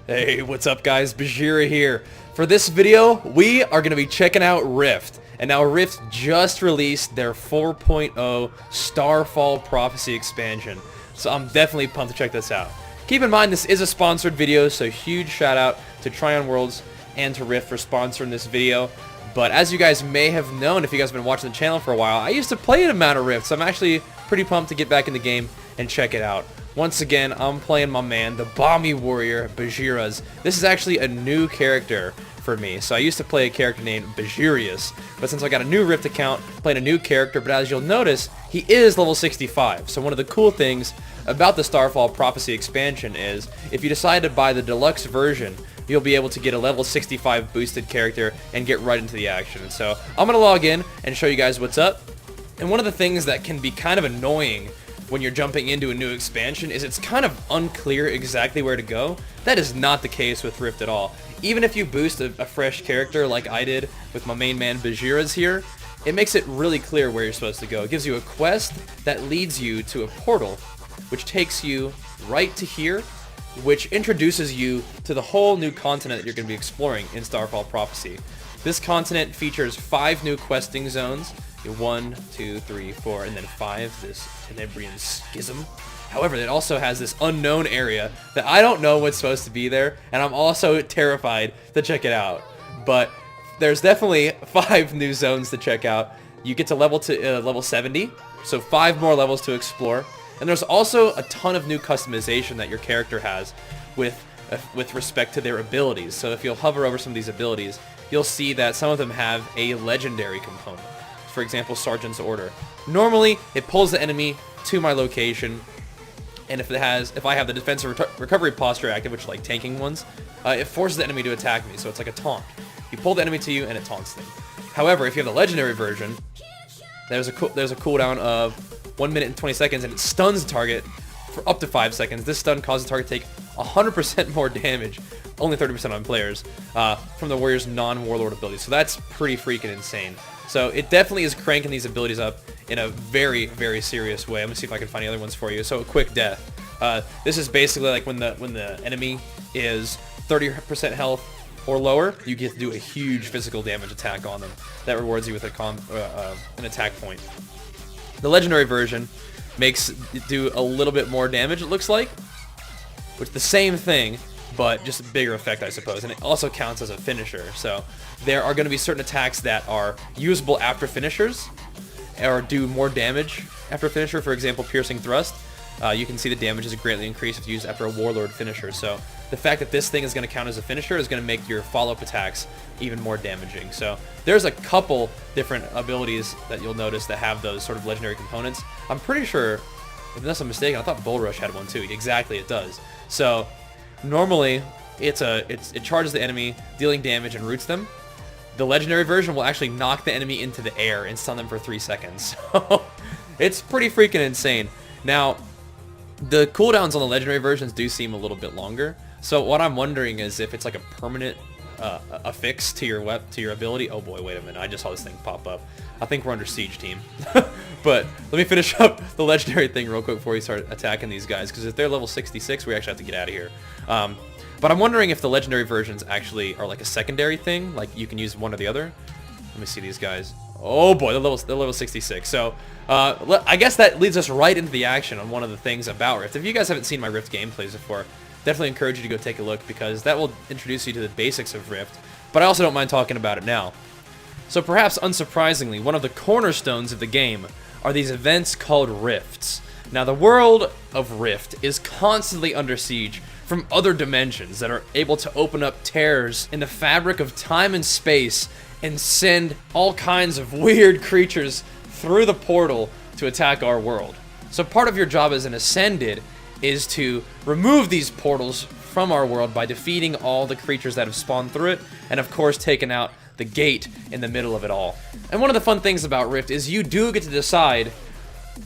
Hey, what's up guys? Bajheera here. For this video, we are going to be checking out Rift. And now Rift just released their 4.0 Starfall Prophecy expansion. So I'm definitely pumped to check this out. Keep in mind this is a sponsored video, so huge shout out to Tryon Worlds and to Rift for sponsoring this video. But as you guys may have known, if you guys have been watching the channel for a while, I used to play an amount of Rift, so I'm actually pretty pumped to get back in the game and check it out. Once again, I'm playing my man, the Bomby Warrior, Bajheera's. This is actually a new character for me. So I used to play a character named Bajheerius, but since I got a new Rift account, playing a new character, but as you'll notice, he is level 65. So one of the cool things about the Starfall Prophecy expansion is, if you decide to buy the deluxe version, you'll be able to get a level 65 boosted character and get right into the action. So I'm going to log in and show you guys what's up. And one of the things that can be kind of annoying when you're jumping into a new expansion is it's kind of unclear exactly where to go. That is not the case with Rift at all. Even if you boost a fresh character like I did with my main man Bajheera's here, it makes it really clear where you're supposed to go. It gives you a quest that leads you to a portal, which takes you right to here, which introduces you to the whole new continent that you're going to be exploring in Starfall Prophecy. This continent features 5 new questing zones. 1, 2, 3, 4, and then 5, this Tenebrian Schism. However, it also has this unknown area that I don't know what's supposed to be there, and I'm also terrified to check it out. But there's definitely 5 new zones to check out. You get to level 70, so 5 more levels to explore. And there's also a ton of new customization that your character has with respect to their abilities. So if you'll hover over some of these abilities, you'll see that some of them have a legendary component. For example, Sergeant's Order. Normally, it pulls the enemy to my location, and if I have the defensive recovery posture active, which is like tanking ones, it forces the enemy to attack me, so it's like a taunt. You pull the enemy to you, and it taunts them. However, if you have the legendary version, there's a cooldown of 1 minute and 20 seconds, and it stuns the target for up to 5 seconds. This stun causes the target to take 100% more damage, only 30% on players, from the warrior's non-warlord abilities. So that's pretty freaking insane. So it definitely is cranking these abilities up in a very, very serious way. I'm gonna see if I can find the other ones for you. So a quick death. This is basically like when the enemy is 30% health or lower, you get to do a huge physical damage attack on them. That rewards you with an attack point. The legendary version makes it do a little bit more damage, it looks like, which is the same thing, but just a bigger effect, I suppose, and it also counts as a finisher. So there are going to be certain attacks that are usable after finishers, or do more damage after a finisher. For example, Piercing Thrust. You can see the damage is greatly increased if used after a Warlord finisher. So the fact that this thing is going to count as a finisher is going to make your follow-up attacks even more damaging. So there's a couple different abilities that you'll notice that have those sort of legendary components. I'm pretty sure, unless I'm mistaken, I thought Bull Rush had one too. Exactly, it does. So normally, it charges the enemy, dealing damage and roots them. The legendary version will actually knock the enemy into the air and stun them for 3 seconds. So it's pretty freaking insane. Now, the cooldowns on the legendary versions do seem a little bit longer. So what I'm wondering is if it's like a permanent affix to your ability. Oh boy, wait a minute! I just saw this thing pop up. I think we're under siege, team. But let me finish up the legendary thing real quick before we start attacking these guys, because if they're level 66, we actually have to get out of here. But I'm wondering if the legendary versions actually are like a secondary thing, like you can use one or the other. Let me see these guys. Oh boy, they're level 66. So I guess that leads us right into the action on one of the things about Rift. If you guys haven't seen my Rift gameplays before, definitely encourage you to go take a look, because that will introduce you to the basics of Rift. But I also don't mind talking about it now. So perhaps unsurprisingly, one of the cornerstones of the game are these events called Rifts. Now the world of Rift is constantly under siege from other dimensions that are able to open up tears in the fabric of time and space and send all kinds of weird creatures through the portal to attack our world. So part of your job as an Ascended is to remove these portals from our world by defeating all the creatures that have spawned through it, and of course taking out the gate in the middle of it all. And one of the fun things about Rift is you do get to decide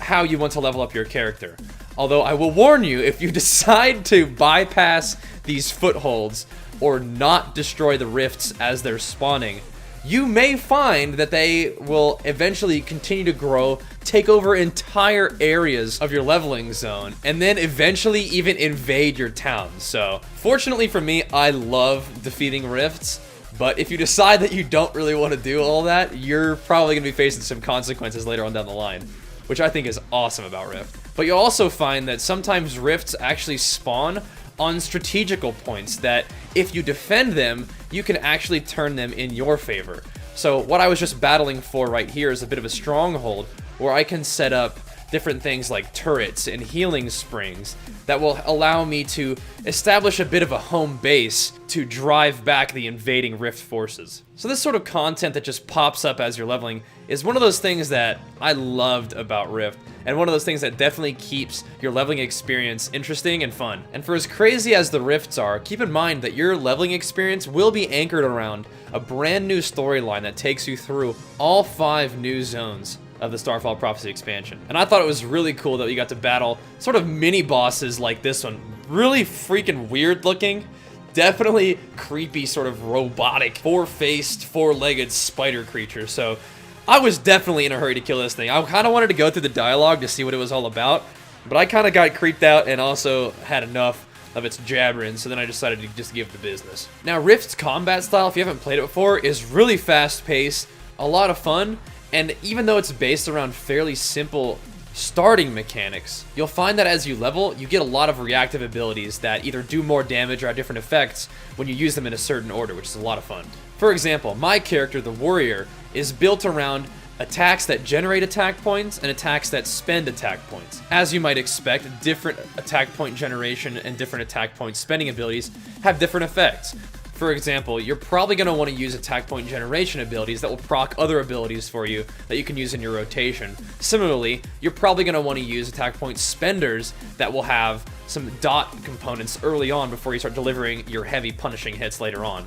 how you want to level up your character. Although I will warn you, if you decide to bypass these footholds or not destroy the rifts as they're spawning, you may find that they will eventually continue to grow take over entire areas of your leveling zone, and then eventually even invade your town. So, fortunately for me, I love defeating rifts, but if you decide that you don't really want to do all that, you're probably going to be facing some consequences later on down the line, which I think is awesome about Rift. But you'll also find that sometimes rifts actually spawn on strategical points that if you defend them, you can actually turn them in your favor. So what I was just battling for right here is a bit of a stronghold where I can set up different things like turrets and healing springs that will allow me to establish a bit of a home base to drive back the invading Rift forces. So this sort of content that just pops up as you're leveling is one of those things that I loved about Rift, and one of those things that definitely keeps your leveling experience interesting and fun. And for as crazy as the rifts are, keep in mind that your leveling experience will be anchored around a brand new storyline that takes you through all 5 new zones of the Starfall Prophecy expansion. And I thought it was really cool that we got to battle sort of mini bosses like this one. Really freaking weird looking. Definitely creepy, sort of robotic, 4-faced, 4-legged spider creature. So I was definitely in a hurry to kill this thing. I kind of wanted to go through the dialogue to see what it was all about, but I kind of got creeped out and also had enough of its jabbering, so then I decided to just give the business. Now, Rift's combat style, if you haven't played it before, is really fast-paced, a lot of fun, and even though it's based around fairly simple starting mechanics, you'll find that as you level, you get a lot of reactive abilities that either do more damage or have different effects when you use them in a certain order, which is a lot of fun. For example, my character, the Warrior, is built around attacks that generate attack points and attacks that spend attack points. As you might expect, different attack point generation and different attack point spending abilities have different effects. For example, you're probably going to want to use attack point generation abilities that will proc other abilities for you that you can use in your rotation. Similarly, you're probably going to want to use attack point spenders that will have some dot components early on before you start delivering your heavy punishing hits later on.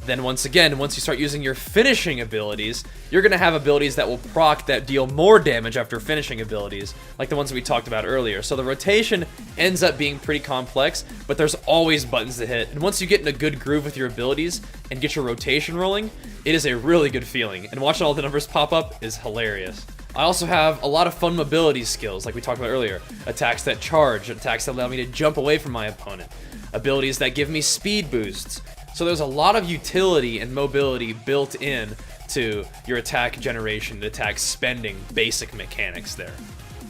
Then once again, once you start using your finishing abilities, you're going to have abilities that will proc that deal more damage after finishing abilities, like the ones that we talked about earlier. So the rotation ends up being pretty complex, but there's always buttons to hit. And once you get in a good groove with your abilities and get your rotation rolling, it is a really good feeling. And watching all the numbers pop up is hilarious. I also have a lot of fun mobility skills, like we talked about earlier. Attacks that charge, attacks that allow me to jump away from my opponent, abilities that give me speed boosts. So there's a lot of utility and mobility built in to your attack generation, attack spending, basic mechanics there.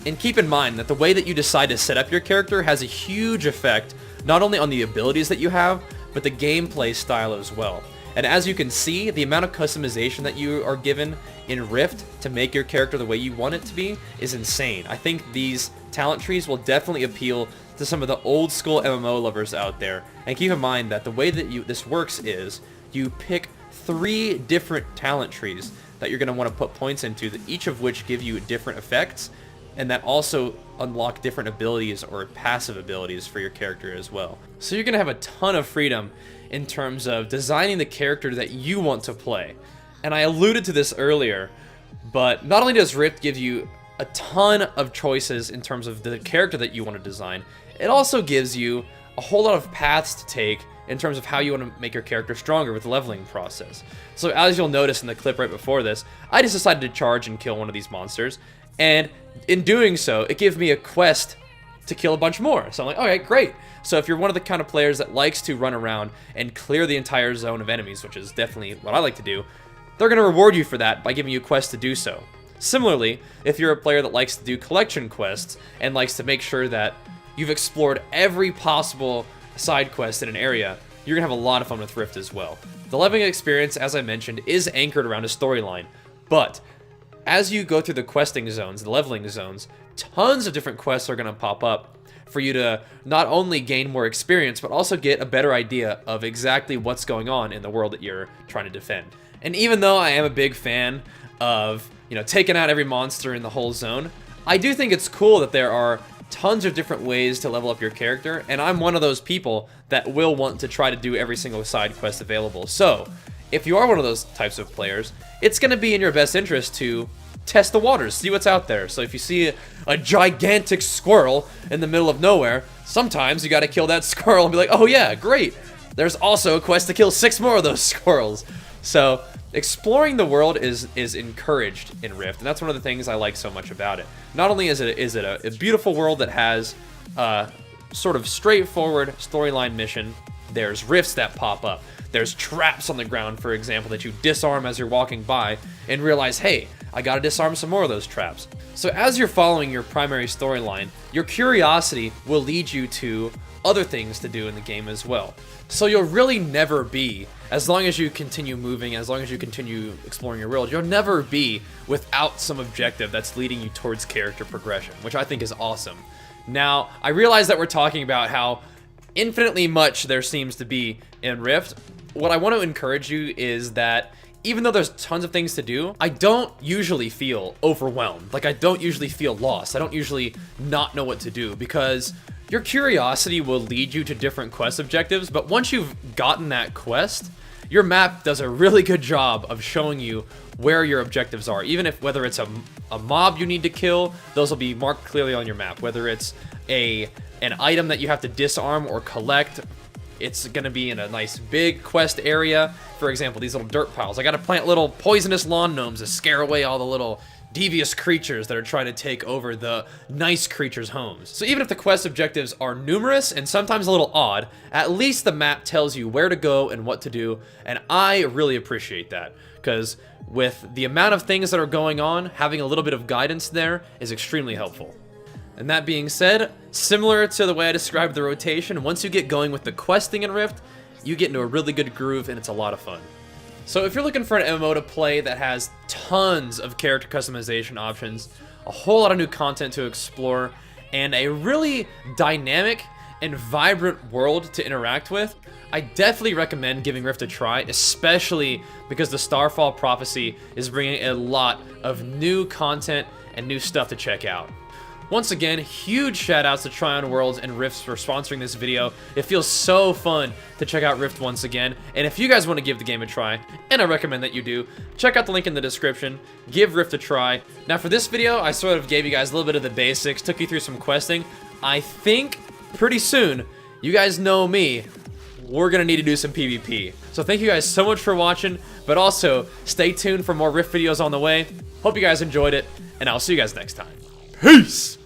And keep in mind that the way that you decide to set up your character has a huge effect not only on the abilities that you have, but the gameplay style as well. And as you can see, the amount of customization that you are given in Rift to make your character the way you want it to be is insane. I think these talent trees will definitely appeal to some of the old school MMO lovers out there. And keep in mind that the way that this works is you pick 3 different talent trees that you're going to want to put points into, each of which give you different effects, and that also unlock different abilities or passive abilities for your character as well. So you're going to have a ton of freedom in terms of designing the character that you want to play. And I alluded to this earlier, but not only does Rift give you a ton of choices in terms of the character that you want to design, it also gives you a whole lot of paths to take in terms of how you want to make your character stronger with the leveling process. So as you'll notice in the clip right before this, I just decided to charge and kill one of these monsters, and in doing so, it gave me a quest to kill a bunch more. So I'm like, okay, great. So if you're one of the kind of players that likes to run around and clear the entire zone of enemies, which is definitely what I like to do, they're going to reward you for that by giving you quests to do so. Similarly, if you're a player that likes to do collection quests and likes to make sure that you've explored every possible side quest in an area, you're going to have a lot of fun with Rift as well. The leveling experience, as I mentioned, is anchored around a storyline, but as you go through the questing zones, the leveling zones, tons of different quests are going to pop up for you to not only gain more experience, but also get a better idea of exactly what's going on in the world that you're trying to defend. And even though I am a big fan of, taking out every monster in the whole zone, I do think it's cool that there are tons of different ways to level up your character, and I'm one of those people that will want to try to do every single side quest available. So, if you are one of those types of players, it's going to be in your best interest to test the waters, see what's out there. So if you see a gigantic squirrel in the middle of nowhere, sometimes you got to kill that squirrel and be like, oh yeah, great. There's also a quest to kill 6 more of those squirrels. So exploring the world is encouraged in Rift, and that's one of the things I like so much about it. Not only is it a beautiful world that has a sort of straightforward storyline mission, there's rifts that pop up. There's traps on the ground, for example, that you disarm as you're walking by and realize, hey, I gotta disarm some more of those traps. So as you're following your primary storyline, your curiosity will lead you to other things to do in the game as well. So you'll really never be, as long as you continue moving, as long as you continue exploring your world, you'll never be without some objective that's leading you towards character progression, which I think is awesome. Now, I realize that we're talking about how infinitely much there seems to be in Rift. What I want to encourage you is that even though there's tons of things to do, I don't usually feel overwhelmed. Like, I don't usually feel lost. I don't usually not know what to do, because your curiosity will lead you to different quest objectives, but once you've gotten that quest, your map does a really good job of showing you where your objectives are. Even if, whether it's a mob you need to kill, those will be marked clearly on your map. Whether it's an item that you have to disarm or collect, it's gonna be in a nice big quest area. For example, these little dirt piles. I gotta plant little poisonous lawn gnomes to scare away all the little devious creatures that are trying to take over the nice creatures' homes. So even if the quest objectives are numerous and sometimes a little odd, at least the map tells you where to go and what to do, and I really appreciate that, because with the amount of things that are going on, having a little bit of guidance there is extremely helpful. And that being said, similar to the way I described the rotation, once you get going with the questing in Rift, you get into a really good groove and it's a lot of fun. So if you're looking for an MMO to play that has tons of character customization options, a whole lot of new content to explore, and a really dynamic and vibrant world to interact with, I definitely recommend giving Rift a try, especially because the Starfall Prophecy is bringing a lot of new content and new stuff to check out. Once again, huge shoutouts to Tryon Worlds and Rifts for sponsoring this video. It feels so fun to check out Rift once again, and if you guys want to give the game a try, and I recommend that you do, check out the link in the description, give Rift a try. Now for this video, I sort of gave you guys a little bit of the basics, took you through some questing. I think pretty soon, you guys know me, we're gonna need to do some PvP. So thank you guys so much for watching, but also stay tuned for more Rift videos on the way. Hope you guys enjoyed it, and I'll see you guys next time. Peace!